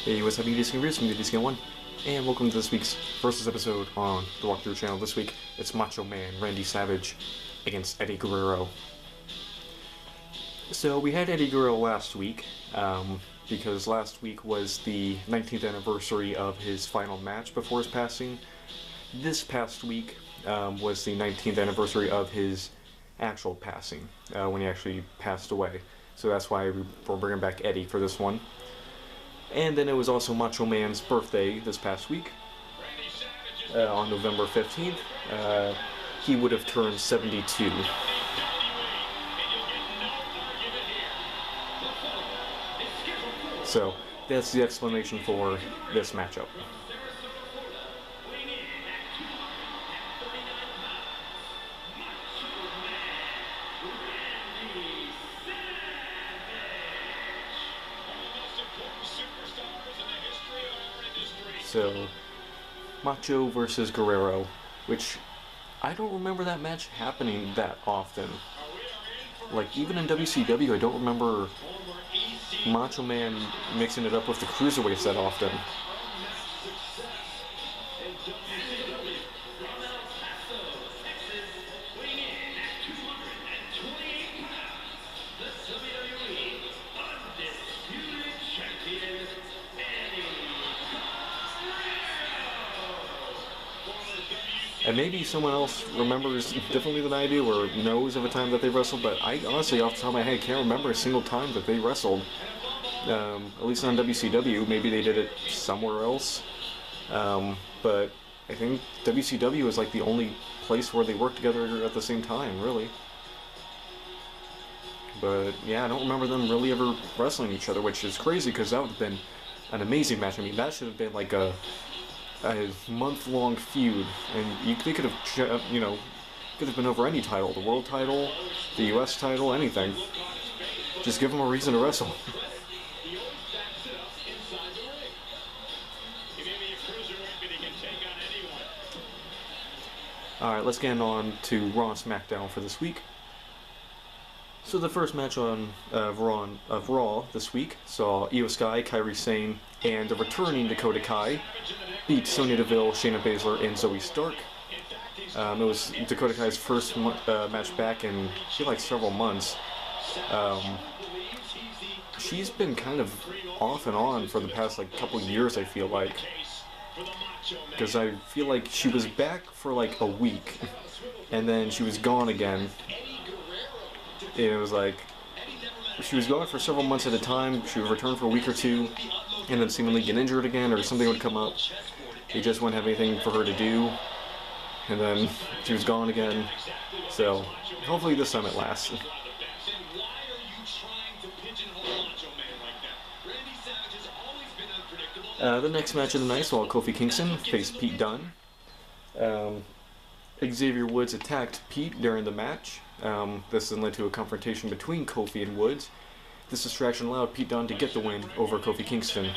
Hey, what's happening, DC Readers from the DC01, and welcome to this week's Versus episode on the Walkthrough channel. This week, it's Macho Man Randy Savage against Eddie Guerrero. So, we had Eddie Guerrero last week, because last week was the 19th anniversary of his final match before his passing. This past week was the 19th anniversary of his actual passing, when he actually passed away. So that's why we're bringing back Eddie for this one. And then it was also Macho Man's birthday this past week, on November 15th. He would have turned 72. So that's the explanation for this matchup. So, Macho versus Guerrero, which I don't remember that match happening that often. Like, even in WCW, I don't remember Macho Man mixing it up with the Cruiserweights that often. And maybe someone else remembers differently than I do, or knows of a time that they wrestled, but I honestly, off the top of my head, can't remember a single time that they wrestled. At least on WCW, maybe they did it somewhere else. But I think WCW is like the only place where they work together at the same time, really. But yeah, I don't remember them really ever wrestling each other, which is crazy, because that would have been an amazing match. I mean, that should have been like a month-long feud, and they could have, could have been over any title, the world title, the US title, anything. Just give them a reason to wrestle. Alright, let's get on to Raw and SmackDown for this week. So the first match on Raw this week saw Io Sky, Kairi Sane, and the returning Dakota Kai beat Sonya Deville, Shayna Baszler, and Zoe Stark. It was Dakota Kai's first match back in, I feel like, several months. She's been kind of off and on for the past couple years, I feel like. Because I feel like she was back for like a week, and then she was gone again. It was like, she was gone for several months at a time, she would return for a week or two, and then seemingly get injured again, or something would come up. They just wouldn't have anything for her to do, and then she was gone again. So, hopefully this time it lasts. The next match of the night saw Kofi Kingston face Pete Dunne. Xavier Woods attacked Pete during the match. This then led to a confrontation between Kofi and Woods. This distraction allowed Pete Dunne to get the win over Kofi Kingston.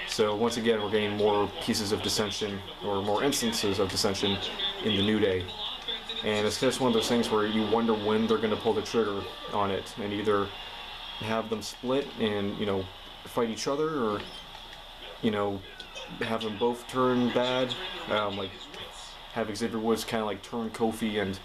So once again, we're getting more pieces of dissension, or more instances of dissension in the New Day. And it's just one of those things where you wonder when they're going to pull the trigger on it, and either have them split and, fight each other, or, have them both turn bad, like have Xavier Woods kind of turn Kofi and,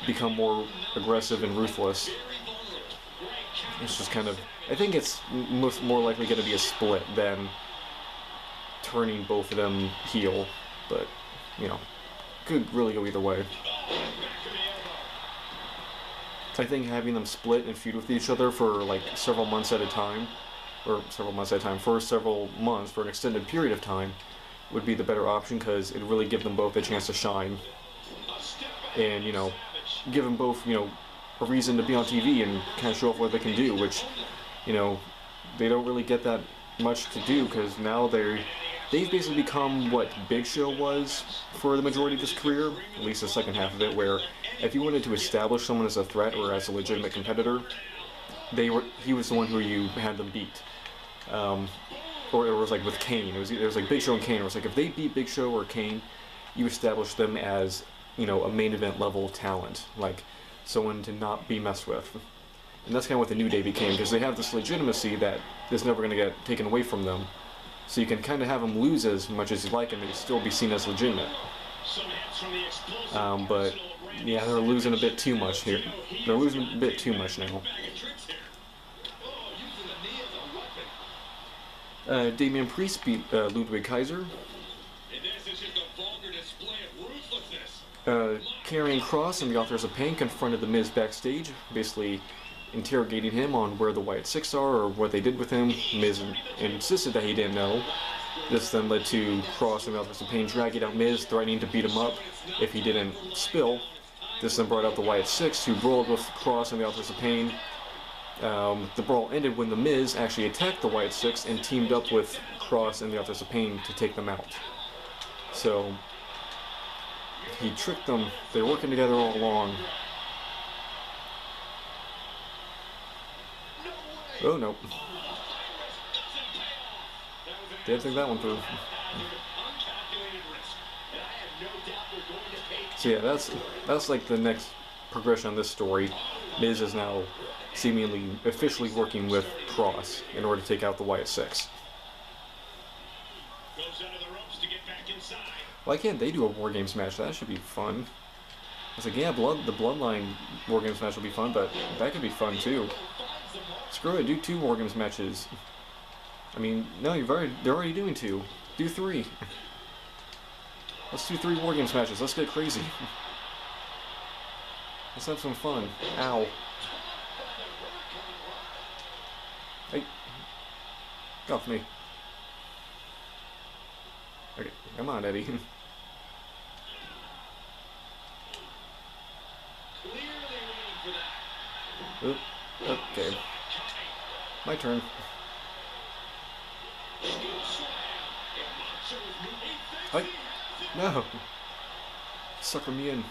become more aggressive and ruthless. It's just kind of, I think it's more likely going to be a split than turning both of them heel, but, could really go either way. I think having them split and feud with each other for several months at a time, for several months, for an extended period of time, would be the better option, because it'd really give them both a chance to shine. And, give them both, a reason to be on TV and kind of show off what they can do, which, they don't really get that much to do, because now they've basically become what Big Show was for the majority of his career, at least the second half of it, where if you wanted to establish someone as a threat or as a legitimate competitor, he was the one who you had them beat. Or it was like with Kane, it was like Big Show and Kane. It was like if they beat Big Show or Kane, you establish them as, a main event level talent, like someone to not be messed with. And that's kind of what the New Day became, because they have this legitimacy that is never going to get taken away from them. So you can kind of have them lose as much as you like, and they still be seen as legitimate. But yeah, they're losing a bit too much here. They're losing a bit too much now. Damian Priest beat Ludwig Kaiser. Karrion Kross and the Authors of Pain confronted The Miz backstage, basically interrogating him on where the Wyatt Six are or what they did with him. Miz insisted that he didn't know. This then led to Kross and the Authors of Pain dragging out Miz, threatening to beat him up if he didn't spill. This then brought out the Wyatt Six, who brawled with Kross and the Authors of Pain. The brawl ended when The Miz actually attacked the Wyatt Six and teamed up with Kross and the Authors of Pain to take them out. So he tricked them. They were working together all along. Oh no. Didn't think that one through. So yeah, that's like the next progression on this story. Miz is now seemingly officially working with Kross in order to take out the Wyatt Six. Why can't they do a War Games match? That should be fun. I was like, yeah, the Bloodline War Games match will be fun, but that could be fun too. Screw it, do 2 War Games matches. I mean, no, they're already doing 2. Do 3. Let's do 3 War Games matches. Let's get crazy. Let's have some fun. Ow. Hey. Get off me. Okay, come on, Eddie. Oop, okay. My turn. Hi. No. Sucker me in.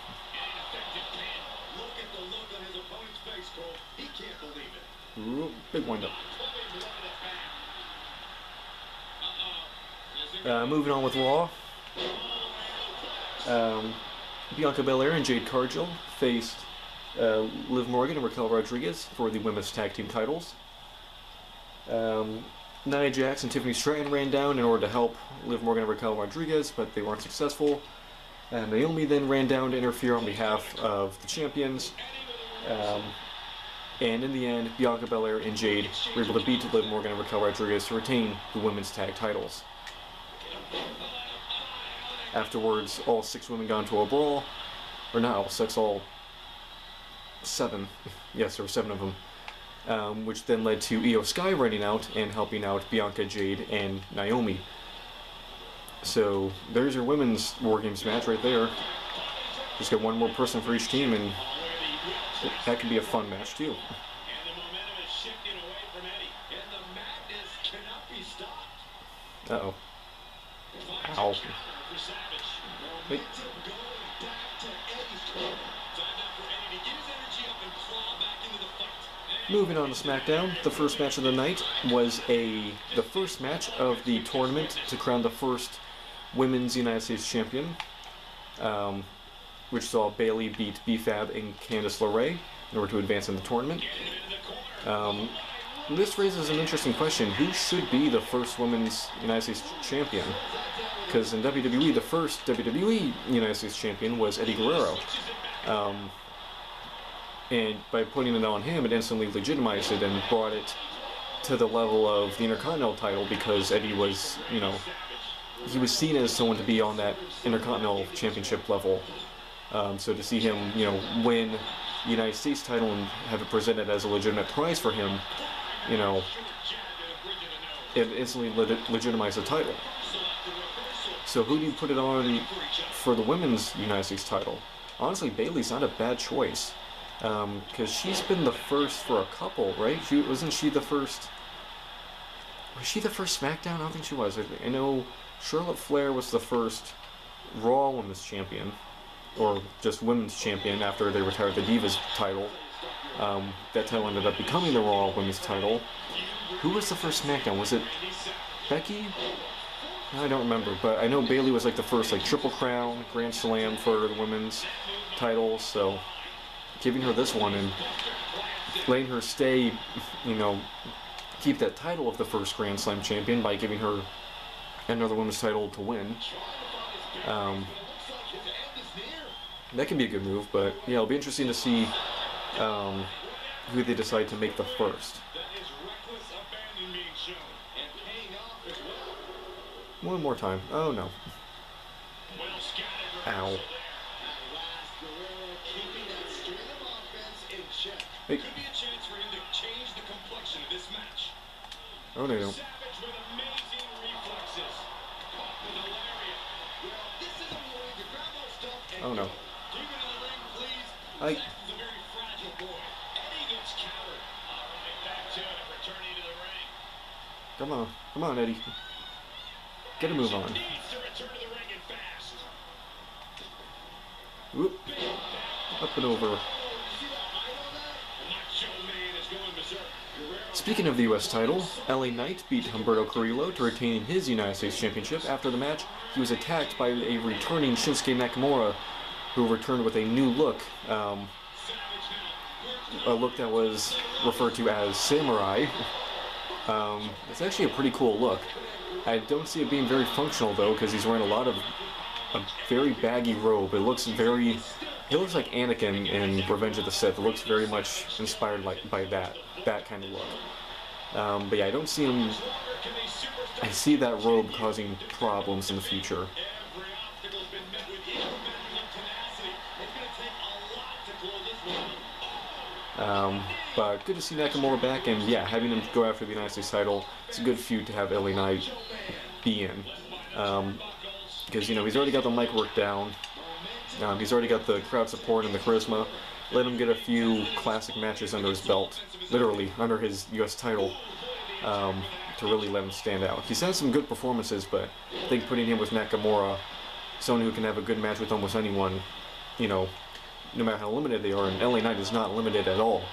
Ooh, big wind up. Moving on with Raw. Bianca Belair and Jade Cargill faced Liv Morgan and Raquel Rodriguez for the women's tag team titles. Nia Jax and Tiffany Stratton ran down in order to help Liv Morgan and Raquel Rodriguez, but they weren't successful. Naomi then ran down to interfere on behalf of the champions. And in the end, Bianca Belair and Jade were able to beat Liv Morgan and Raquel Rodriguez to retain the women's tag titles. Afterwards, all 6 women got into a brawl. Or not all 6, all 7. Yes, there were 7 of them. Which then led to Io Sky running out and helping out Bianca, Jade, and Naomi. So there's your women's War Games match right there. Just get 1 more person for each team, and that could be a fun match too. Uh-oh. Ow. Wait. Moving on to SmackDown, the first match of the night was the first match of the tournament to crown the first Women's United States Champion, which saw Bayley beat B-Fab and Candice LeRae in order to advance in the tournament. This raises an interesting question. Who should be the first Women's United States Champion? Because in WWE, the first WWE United States Champion was Eddie Guerrero. And by putting it on him, it instantly legitimized it and brought it to the level of the Intercontinental title, because Eddie was, he was seen as someone to be on that Intercontinental Championship level. So to see him, win the United States title and have it presented as a legitimate prize for him, it instantly legitimized the title. So who do you put it on for the women's United States title? Honestly, Bayley's not a bad choice. Because she's been the first for a couple, right? Wasn't she the first? Was she the first SmackDown? I don't think she was. I know Charlotte Flair was the first Raw Women's Champion, or just Women's Champion after they retired the Divas title. That title ended up becoming the Raw Women's title. Who was the first SmackDown? Was it Becky? I don't remember, but I know Bayley was like the first Triple Crown, Grand Slam for the women's title, so giving her this one, and letting her stay, you know, keep that title of the first Grand Slam champion by giving her another women's title to win. That can be a good move, but yeah, it'll be interesting to see who they decide to make the first. One more time. Oh no. Ow. Hey. Oh no, no. Oh no. I. Come on, Eddie. Get a move on. Whoop. Up and over. Speaking of the U.S. title, LA Knight beat Humberto Carrillo to retain his United States Championship. After the match, he was attacked by a returning Shinsuke Nakamura, who returned with a new look. A look that was referred to as samurai. It's actually a pretty cool look. I don't see it being very functional though, because he's wearing a very baggy robe. It looks like Anakin in Revenge of the Sith. It looks very much inspired by that kind of look. But yeah, I don't see him. I see that robe causing problems in the future. But good to see Nakamura back, and yeah, having him go after the United States title, it's a good feud to have LA Knight be in. Because, you know, he's already got the mic work down, he's already got the crowd support and the charisma. Let him get a few classic matches under his belt, literally under his US title, to really let him stand out. He's had some good performances, but I think putting him with Nakamura, someone who can have a good match with almost anyone, you know, no matter how limited they are, and LA Knight is not limited at all.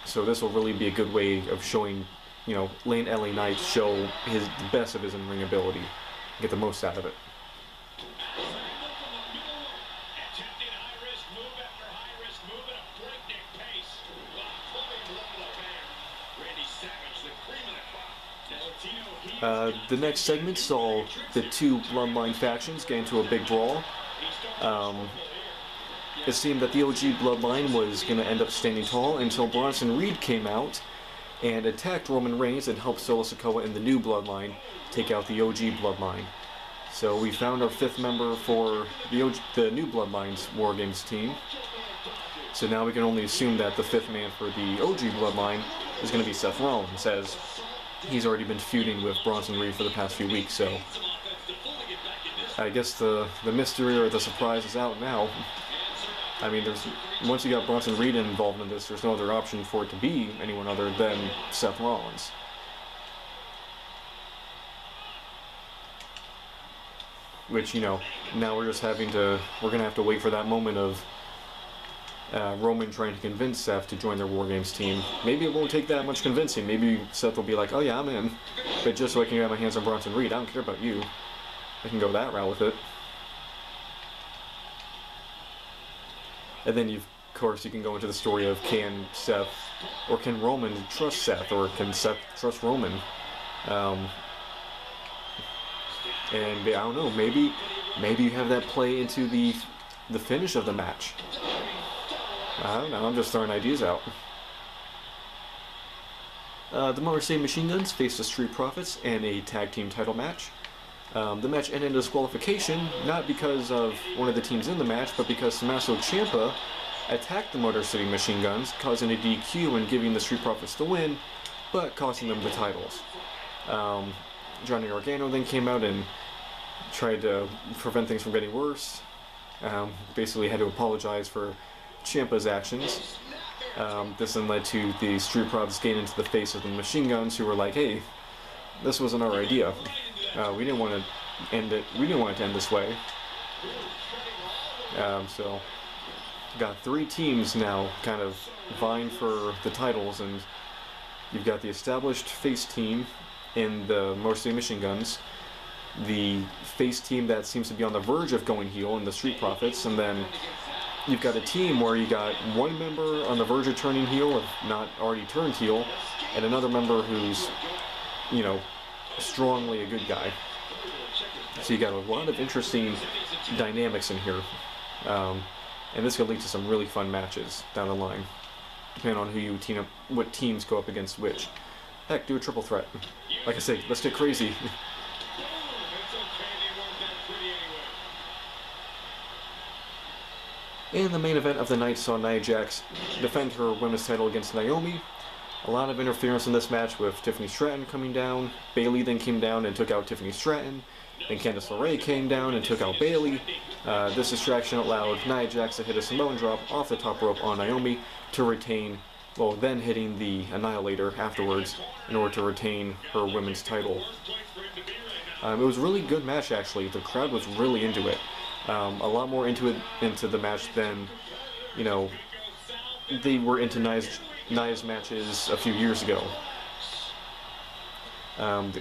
So this will really be a good way of showing, you know, letting LA Knight show the best of his in-ring ability, get the most out of it. The next segment saw the two Bloodline factions get into a big brawl. It seemed that the OG Bloodline was going to end up standing tall until Bronson Reed came out and attacked Roman Reigns and helped Solo Sikoa and the new Bloodline take out the OG Bloodline. So we found our fifth member for the new Bloodline's War Games team. So now we can only assume that the fifth man for the OG Bloodline is going to be Seth Rollins, as he's already been feuding with Bronson Reed for the past few weeks. So I guess the mystery or the surprise is out now. I mean, once you got Bronson Reed involved in this, there's no other option for it to be anyone other than Seth Rollins. Which, you know, now we're gonna have to wait for that moment of Roman trying to convince Seth to join their War Games team. Maybe it won't take that much convincing. Maybe Seth will be like, oh yeah, I'm in. But just so I can get my hands on Bronson Reed, I don't care about you. I can go that route with it. And then, of course, you can go into the story of can Roman trust Seth, or can Seth trust Roman? And I don't know, maybe you have that play into the finish of the match. I don't know, I'm just throwing ideas out. The Motor City Machine Guns faced the Street Profits in a tag team title match. The match ended in disqualification, not because of one of the teams in the match, but because Tommaso Ciampa attacked the Motor City Machine Guns, causing a DQ and giving the Street Profits the win, but costing them the titles. Johnny Gargano then came out and tried to prevent things from getting worse. Basically had to apologize for Ciampa's actions. This then led to the Street Profits getting into the face of the Machine Guns, who were like, hey, this wasn't our idea. We didn't want to end it. We didn't want it to end this way. So, got three teams now kind of vying for the titles, and you've got the established face team in the Motor City Machine Guns, the face team that seems to be on the verge of going heel in the Street Profits, and then you've got a team where you got one member on the verge of turning heel, if not already turned heel, and another member who's, you know, strongly a good guy. So you got a lot of interesting dynamics in here, and this could lead to some really fun matches down the line, depending on who you team up, what teams go up against which. Heck, do a triple threat. Like I say, let's get crazy. In the main event of the night saw Nia Jax defend her women's title against Naomi. A lot of interference in this match with Tiffany Stratton coming down. Bayley then came down and took out Tiffany Stratton. Then Candice LeRae came down and took out Bayley. This distraction allowed Nia Jax to hit a Samoan drop off the top rope on Naomi to retain, well, then hitting the Annihilator afterwards in order to retain her women's title. It was a really good match, actually. The crowd was really into it. A lot more into the match than, you know, they were into Nia's matches a few years ago.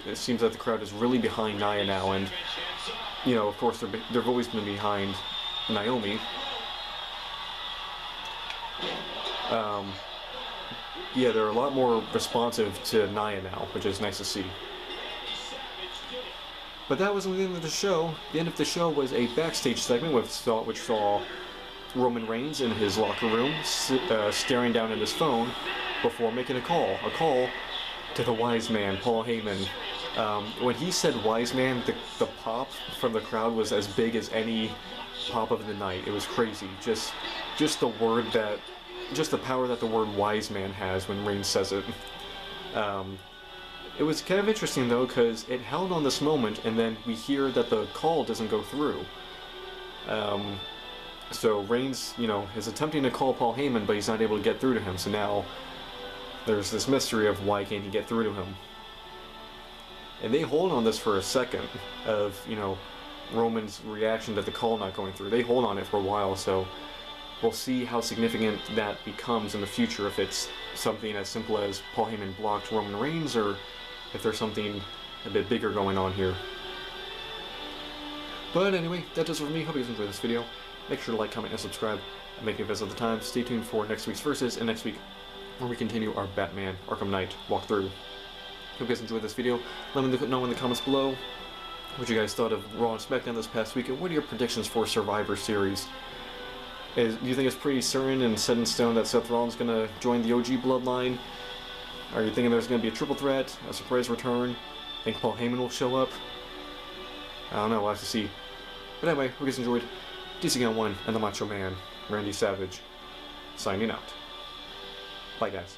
It seems that the crowd is really behind Nia now, and, you know, of course they've always been behind Naomi. Yeah, they're a lot more responsive to Nia now, which is nice to see. But that wasn't the end of the show. The end of the show was a backstage segment which saw Roman Reigns in his locker room staring down at his phone before making a call to the wise man, Paul Heyman. When he said wise man, the pop from the crowd was as big as any pop of the night. It was crazy. Just the power that the word wise man has when Reigns says it. It was kind of interesting, though, because it held on this moment, and then we hear that the call doesn't go through. So Reigns, you know, is attempting to call Paul Heyman, but he's not able to get through to him. So now there's this mystery of why can't he get through to him. And they hold on this for a second of, you know, Roman's reaction to the call not going through. They hold on it for a while, so we'll see how significant that becomes in the future, if it's something as simple as Paul Heyman blocked Roman Reigns, or if there's something a bit bigger going on here. But anyway, that does it for me. Hope you guys enjoyed this video. Make sure to like, comment, and subscribe, and make me visit the time. Stay tuned for next week's Versus, and next week where we continue our Batman Arkham Knight walkthrough. Hope you guys enjoyed this video. Let me know in the comments below what you guys thought of Raw and SmackDown this past week, and what are your predictions for Survivor Series? Do you think it's pretty certain and set in stone that Seth Rollins is going to join the OG bloodline? Are you thinking there's going to be a triple threat, a surprise return? Think Paul Heyman will show up? I don't know, we'll have to see. But anyway, hope you guys enjoyed. Guy01 and the Macho Man, Randy Savage, signing out. Bye, guys.